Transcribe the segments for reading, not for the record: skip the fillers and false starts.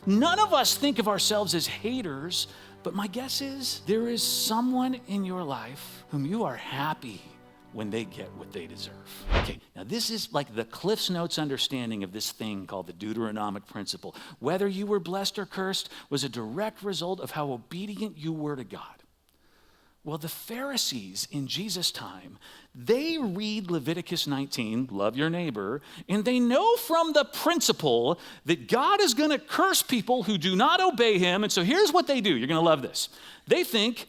None of us think of ourselves as haters, but my guess is there is someone in your life whom you are happy when they get what they deserve. Okay, now this is like the Cliff's Notes understanding of this thing called the Deuteronomic principle. Whether you were blessed or cursed was a direct result of how obedient you were to God. Well, the Pharisees in Jesus' time, they read Leviticus 19, love your neighbor, and they know from the principle that God is going to curse people who do not obey him. And so here's what they do. You're going to love this. They think,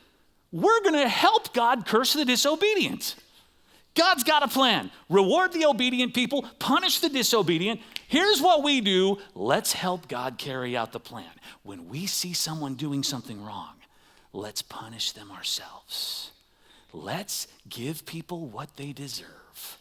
we're going to help God curse the disobedient. God's got a plan. Reward the obedient people, punish the disobedient. Here's what we do. Let's help God carry out the plan. When we see someone doing something wrong, let's punish them ourselves. Let's give people what they deserve.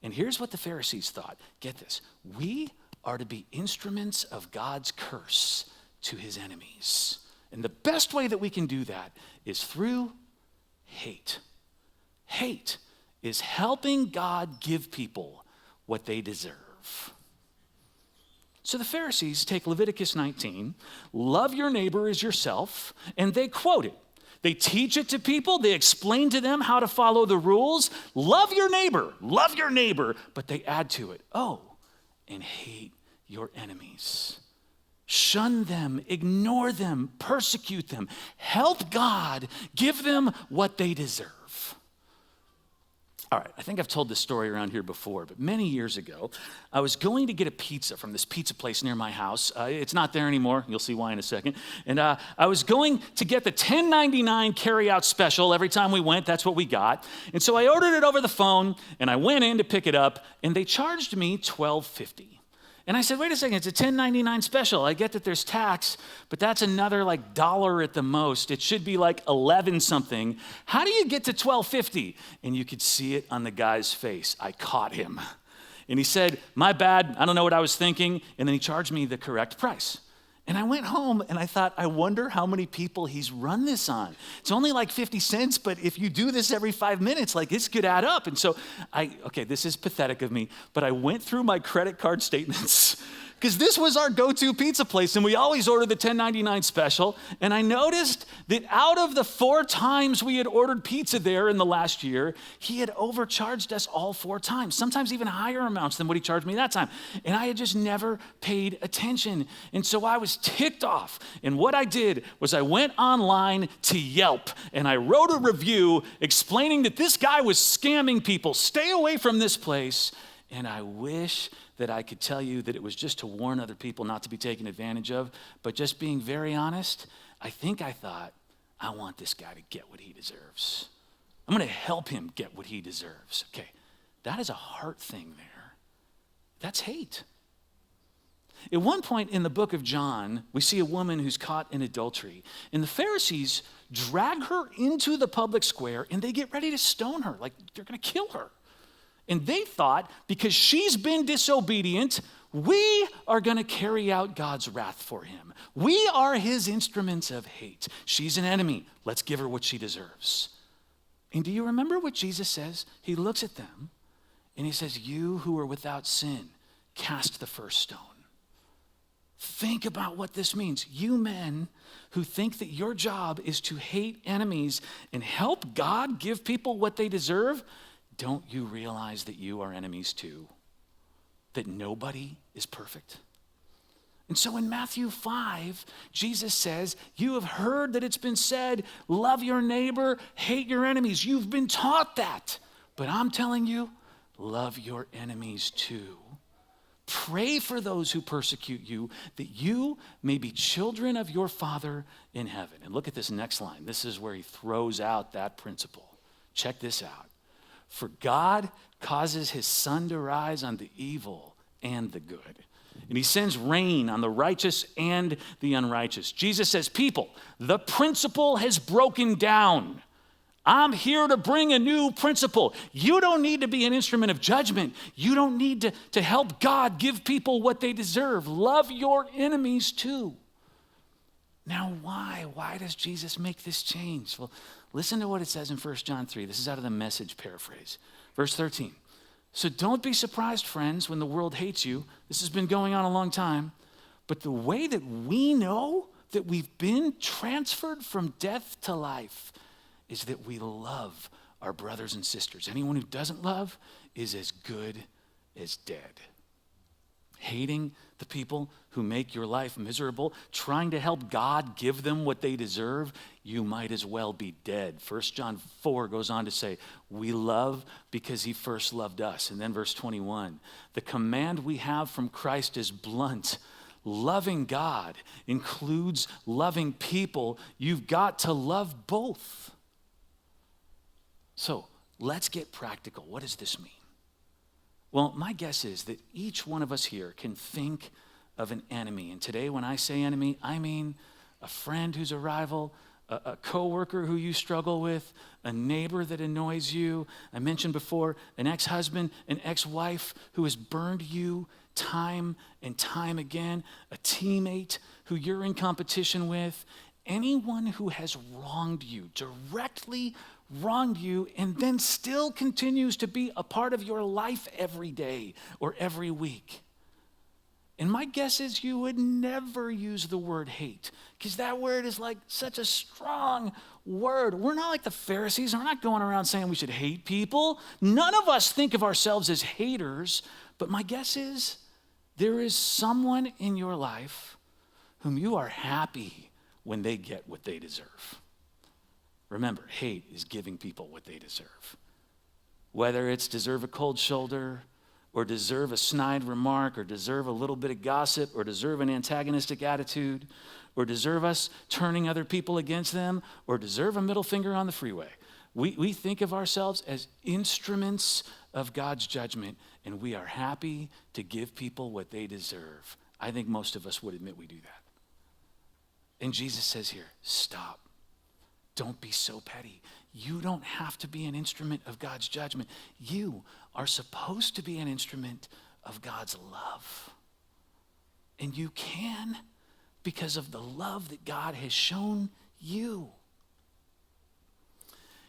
And here's what the Pharisees thought. Get this. We are to be instruments of God's curse to his enemies. And the best way that we can do that is through hate. Hate is helping God give people what they deserve. So the Pharisees take Leviticus 19, love your neighbor as yourself, and they quote it. They teach it to people. They explain to them how to follow the rules. Love your neighbor, but they add to it, and hate your enemies. Shun them, ignore them, persecute them. Help God give them what they deserve. All right, I think I've told this story around here before, but many years ago, I was going to get a pizza from this pizza place near my house. It's not there anymore. You'll see why in a second. And I was going to get the $10.99 carry-out special every time we went. That's what we got. And so I ordered it over the phone, and I went in to pick it up, and they charged me $12.50. And I said, wait a second, it's a $10.99 special. I get that there's tax, but that's another $1 at the most. It should be like 11 something. How do you get to $12.50? And you could see it on the guy's face. I caught him. And he said, my bad, I don't know what I was thinking. And then he charged me the correct price. And I went home and I thought, I wonder how many people he's run this on. It's only like 50 cents, but if you do this every 5 minutes, this could add up. And so this is pathetic of me, but I went through my credit card statements because this was our go-to pizza place, and we always order the $10.99 special. And I noticed that out of the 4 times we had ordered pizza there in the last year, he had overcharged us all 4 times, sometimes even higher amounts than what he charged me that time. And I had just never paid attention. And so I was ticked off. And what I did was I went online to Yelp, and I wrote a review explaining that this guy was scamming people. Stay away from this place. And I wish that I could tell you that it was just to warn other people not to be taken advantage of. But just being very honest, I thought, I want this guy to get what he deserves. I'm going to help him get what he deserves. Okay, that is a heart thing there. That's hate. At one point in the book of John, we see a woman who's caught in adultery. And the Pharisees drag her into the public square, and they get ready to stone her, like they're going to kill her. And they thought, because she's been disobedient, we are going to carry out God's wrath for him. We are his instruments of hate. She's an enemy. Let's give her what she deserves. And do you remember what Jesus says? He looks at them and he says, you who are without sin, cast the first stone. Think about what this means. You men who think that your job is to hate enemies and help God give people what they deserve, don't you realize that you are enemies too? That nobody is perfect? And so in Matthew 5, Jesus says, you have heard that it's been said, love your neighbor, hate your enemies. You've been taught that. But I'm telling you, love your enemies too. Pray for those who persecute you, that you may be children of your Father in heaven. And look at this next line. This is where he throws out that principle. Check this out. For God causes his sun to rise on the evil and the good. And he sends rain on the righteous and the unrighteous. Jesus says, people, the principle has broken down. I'm here to bring a new principle. You don't need to be an instrument of judgment. You don't need to help God give people what they deserve. Love your enemies too. Now, why? Why does Jesus make this change? Well, listen to what it says in 1 John 3. This is out of the Message paraphrase. Verse 13. So don't be surprised, friends, when the world hates you. This has been going on a long time. But the way that we know that we've been transferred from death to life is that we love our brothers and sisters. Anyone who doesn't love is as good as dead. Hating the people who make your life miserable, trying to help God give them what they deserve, you might as well be dead. 1 John 4 goes on to say, we love because he first loved us. And then verse 21, the command we have from Christ is blunt. Loving God includes loving people. You've got to love both. So let's get practical. What does this mean? Well, my guess is that each one of us here can think of an enemy. And today when I say enemy, I mean a friend who's a rival, a coworker who you struggle with, a neighbor that annoys you. I mentioned before, an ex-husband, an ex-wife who has burned you time and time again, a teammate who you're in competition with, anyone who has wronged you, directly wronged you, and then still continues to be a part of your life every day or every week. And my guess is you would never use the word hate, because that word is like such a strong word. We're not like the Pharisees. We're not going around saying we should hate people. None of us think of ourselves as haters, but my guess is there is someone in your life whom you are happy when they get what they deserve. Remember, hate is giving people what they deserve. Whether it's deserve a cold shoulder, or deserve a snide remark, or deserve a little bit of gossip, or deserve an antagonistic attitude, or deserve us turning other people against them, or deserve a middle finger on the freeway. We think of ourselves as instruments of God's judgment, and we are happy to give people what they deserve. I think most of us would admit we do that. And Jesus says here, stop. Don't be so petty. You don't have to be an instrument of God's judgment. You are supposed to be an instrument of God's love. And you can because of the love that God has shown you.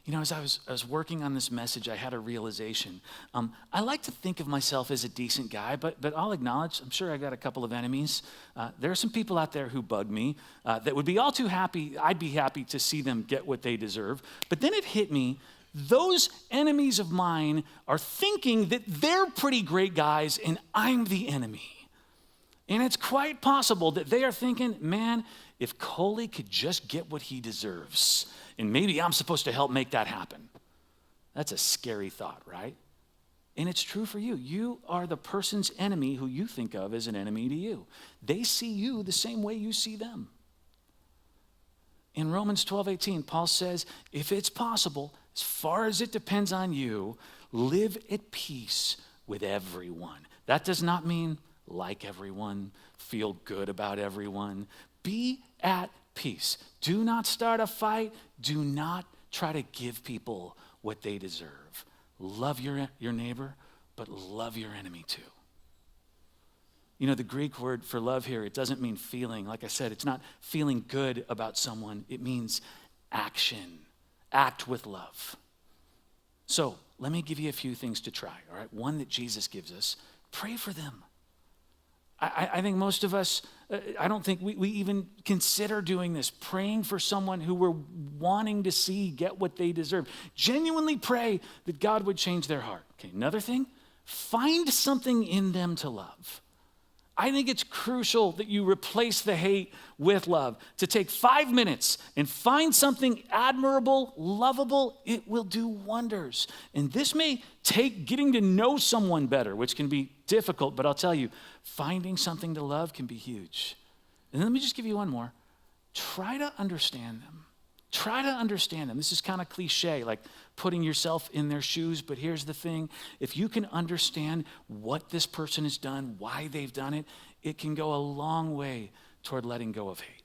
You know, as I was working on this message, I had a realization. I like to think of myself as a decent guy, but I'll acknowledge, I'm sure I got a couple of enemies. There are some people out there who bug me that would be all too happy. I'd be happy to see them get what they deserve. But then it hit me, those enemies of mine are thinking that they're pretty great guys and I'm the enemy. And it's quite possible that they are thinking, man, if Coley could just get what he deserves, and maybe I'm supposed to help make that happen. That's a scary thought, right? And it's true for you. You are the person's enemy who you think of as an enemy to you. They see you the same way you see them. In Romans 12:18, Paul says, if it's possible, as far as it depends on you, live at peace with everyone. That does not mean like everyone, feel good about everyone. Be at peace. Do not start a fight. Do not try to give people what they deserve. Love your neighbor, but love your enemy too. You know, the Greek word for love here, it doesn't mean feeling. Like I said, it's not feeling good about someone. It means action. Act with love. So let me give you a few things to try, all right? One that Jesus gives us, pray for them. I think most of us, I don't think we even consider doing this, praying for someone who we're wanting to see get what they deserve. Genuinely pray that God would change their heart. Okay, another thing, find something in them to love. I think it's crucial that you replace the hate with love. To take 5 minutes and find something admirable, lovable, it will do wonders. And this may take getting to know someone better, which can be difficult, but I'll tell you, finding something to love can be huge. And let me just give you one more. Try to understand them. Try to understand them. This is kind of cliche, like putting yourself in their shoes, but here's the thing. If you can understand what this person has done, why they've done it, it can go a long way toward letting go of hate.